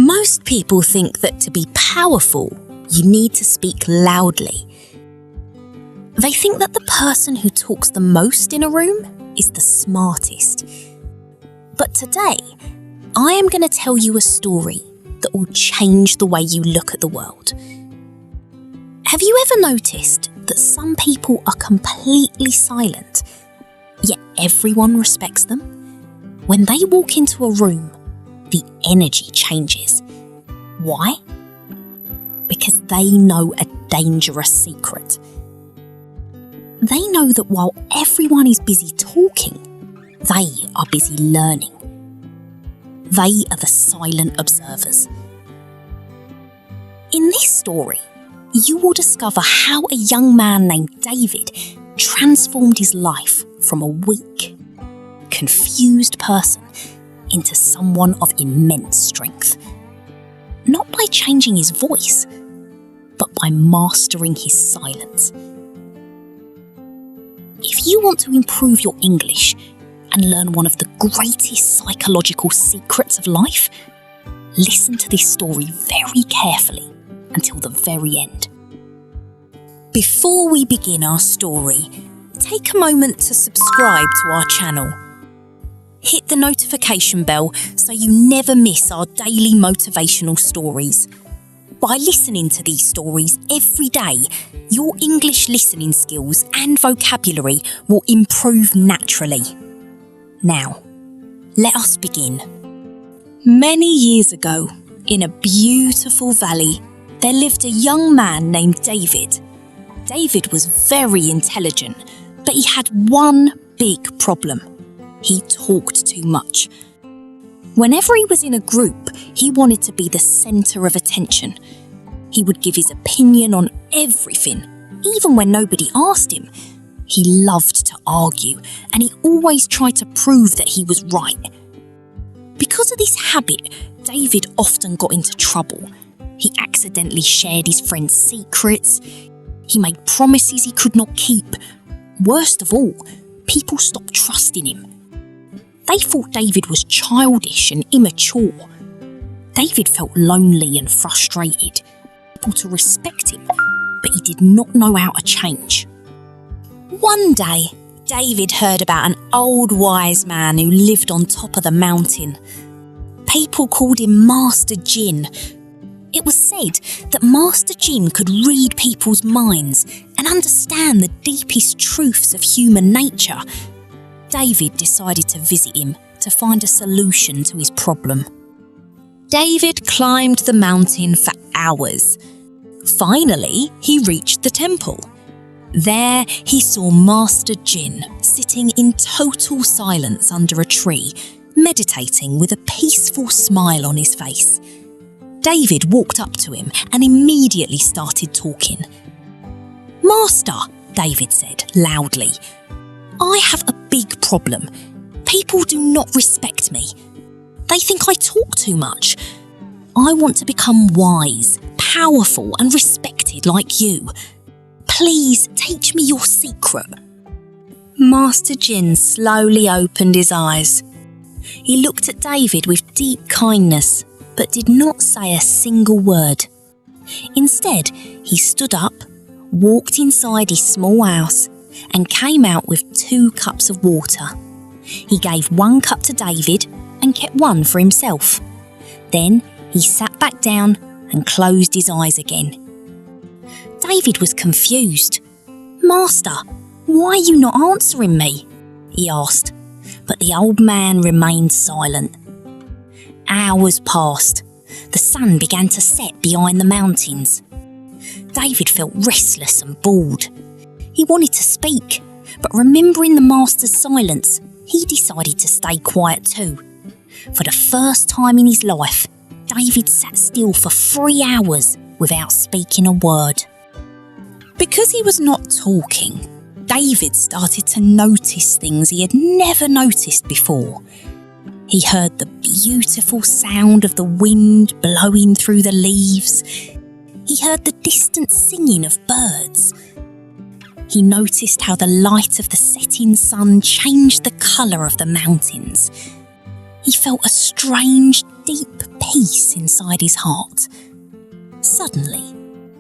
Most people think that to be powerful, you need to speak loudly. They think that the person who talks the most in a room is the smartest. But today, I am going to tell you a story that will change the way you look at the world. Have you ever noticed that some people are completely silent, yet everyone respects them? When they walk into a room, the energy changes. Why? Because they know a dangerous secret. They know that while everyone is busy talking, they are busy learning. They are the silent observers. In this story, you will discover how a young man named David transformed his life from a weak, confused person into someone of immense strength. Not by changing his voice, but by mastering his silence. If you want to improve your English and learn one of the greatest psychological secrets of life, listen to this story very carefully until the very end. Before we begin our story, take a moment to subscribe to our channel. Hit the notification bell so you never miss our daily motivational stories. By listening to these stories every day, your English listening skills and vocabulary will improve naturally. Now, let us begin. Many years ago, in a beautiful valley, there lived a young man named David. David was very intelligent, but he had one big problem. He talked too much. Whenever he was in a group, he wanted to be the centre of attention. He would give his opinion on everything, even when nobody asked him. He loved to argue, and he always tried to prove that he was right. Because of this habit, David often got into trouble. He accidentally shared his friends' secrets. He made promises he could not keep. Worst of all, people stopped trusting him. They thought David was childish and immature. David felt lonely and frustrated. People to respect him, but he did not know how to change. One day, David heard about an old wise man who lived on top of the mountain. People called him Master Jinn. It was said that Master Jinn could read people's minds and understand the deepest truths of human nature. David decided to visit him to find a solution to his problem. David climbed the mountain for hours. Finally, he reached the temple. There, he saw Master Jinn sitting in total silence under a tree, meditating with a peaceful smile on his face. David walked up to him and immediately started talking. "Master," David said loudly, "I have a big problem. People do not respect me. They think I talk too much. I want to become wise, powerful and respected like you. Please teach me your secret." Master Jinn slowly opened his eyes. He looked at David with deep kindness, but did not say a single word. Instead, he stood up, walked inside his small house, and came out with 2 cups of water. He gave 1 cup to David and kept 1 for himself. Then he sat back down and closed his eyes again. David was confused. "Master, why are you not answering me?" he asked, but the old man remained silent. Hours passed. The sun began to set behind the mountains. David felt restless and bored. He wanted to speak, but remembering the master's silence, he decided to stay quiet too. For the first time in his life, David sat still for 3 hours without speaking a word. Because he was not talking, David started to notice things he had never noticed before. He heard the beautiful sound of the wind blowing through the leaves. He heard the distant singing of birds. He noticed how the light of the setting sun changed the colour of the mountains. he felt a strange, deep peace inside his heart. Suddenly,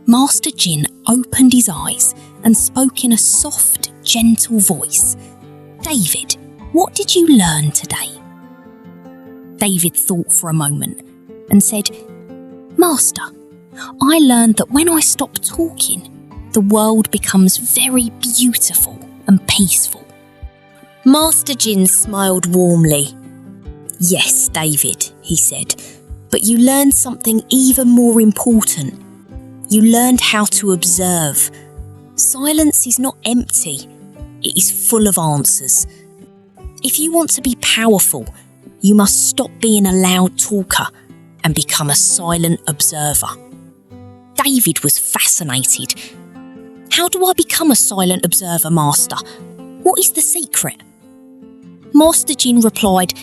Master Jin opened his eyes and spoke in a soft, gentle voice. "David, what did you learn today?" David thought for a moment and said, "Master, I learned that when I stop talking, the world becomes very beautiful and peaceful." Master Jin smiled warmly. "Yes, David," he said, "but you learned something even more important. You learned how to observe. Silence is not empty, it is full of answers. If you want to be powerful, you must stop being a loud talker and become a silent observer." David was fascinated. "How do I become a silent observer, Master? What is the secret?" Master Jin replied,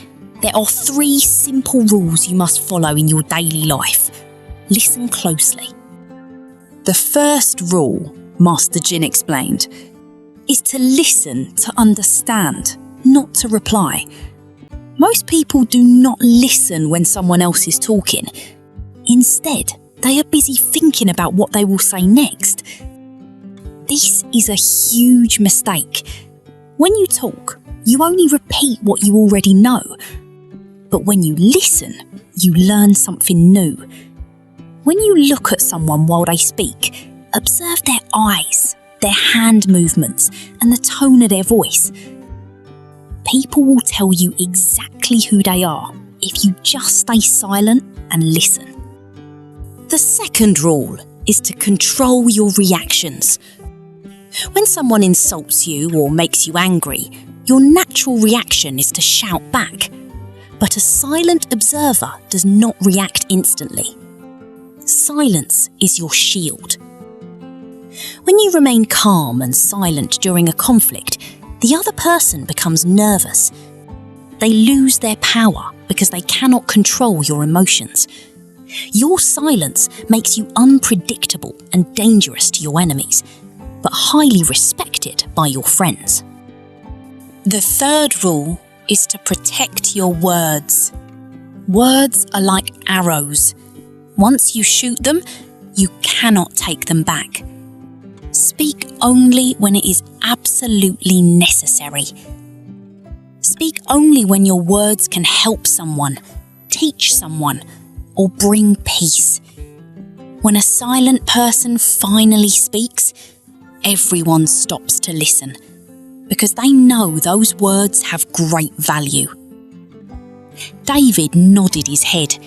"There are 3 simple rules you must follow in your daily life. Listen closely." "The first rule," Master Jin explained, "is to listen to understand, not to reply. Most people do not listen when someone else is talking. Instead, they are busy thinking about what they will say next. This is a huge mistake. When you talk, you only repeat what you already know. But when you listen, you learn something new. When you look at someone while they speak, observe their eyes, their hand movements, and the tone of their voice. People will tell you exactly who they are if you just stay silent and listen." The second rule is to control your reactions. When someone insults you or makes you angry, your natural reaction is to shout back. But a silent observer does not react instantly. Silence is your shield. When you remain calm and silent during a conflict, the other person becomes nervous. They lose their power because they cannot control your emotions. Your silence makes you unpredictable and dangerous to your enemies, but highly respected by your friends. The third rule is to protect your words. Words are like arrows. Once you shoot them, you cannot take them back. Speak only when it is absolutely necessary. Speak only when your words can help someone, teach someone, or bring peace. When a silent person finally speaks, everyone stops to listen, because they know those words have great value. David nodded his head.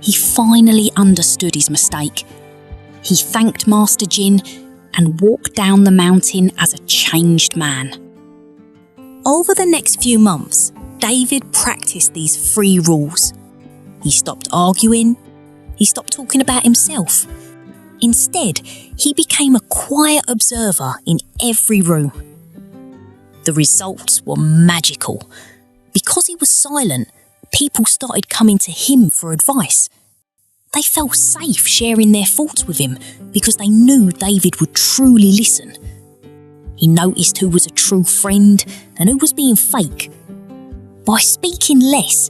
He finally understood his mistake. He thanked Master Jin and walked down the mountain as a changed man. Over the next few months, David practiced these 3 rules. He stopped arguing. He stopped talking about himself. Instead, he became a quiet observer in every room. The results were magical. Because he was silent, people started coming to him for advice. They felt safe sharing their thoughts with him because they knew David would truly listen. He noticed who was a true friend and who was being fake. By speaking less,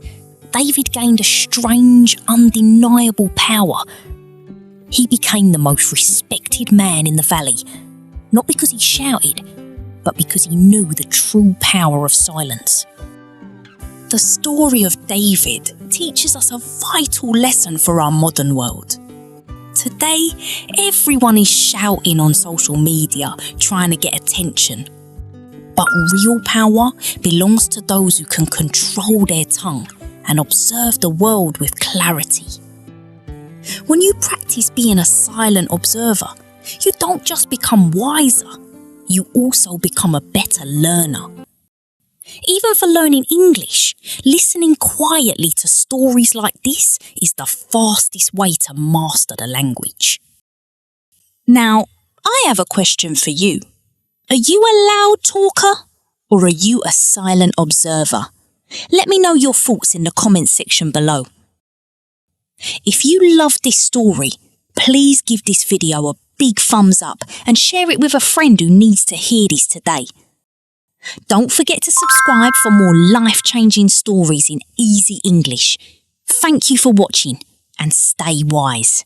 David gained a strange, undeniable power. He became the most respected man in the valley, not because he shouted, but because he knew the true power of silence. The story of David teaches us a vital lesson for our modern world. Today, everyone is shouting on social media, trying to get attention. But real power belongs to those who can control their tongue and observe the world with clarity. When you practice being a silent observer, you don't just become wiser, you also become a better learner. Even for learning English, listening quietly to stories like this is the fastest way to master the language. Now, I have a question for you. Are you a loud talker or are you a silent observer? Let me know your thoughts in the comments section below. If you loved this story, please give this video a big thumbs up and share it with a friend who needs to hear this today. Don't forget to subscribe for more life-changing stories in easy English. Thank you for watching and stay wise.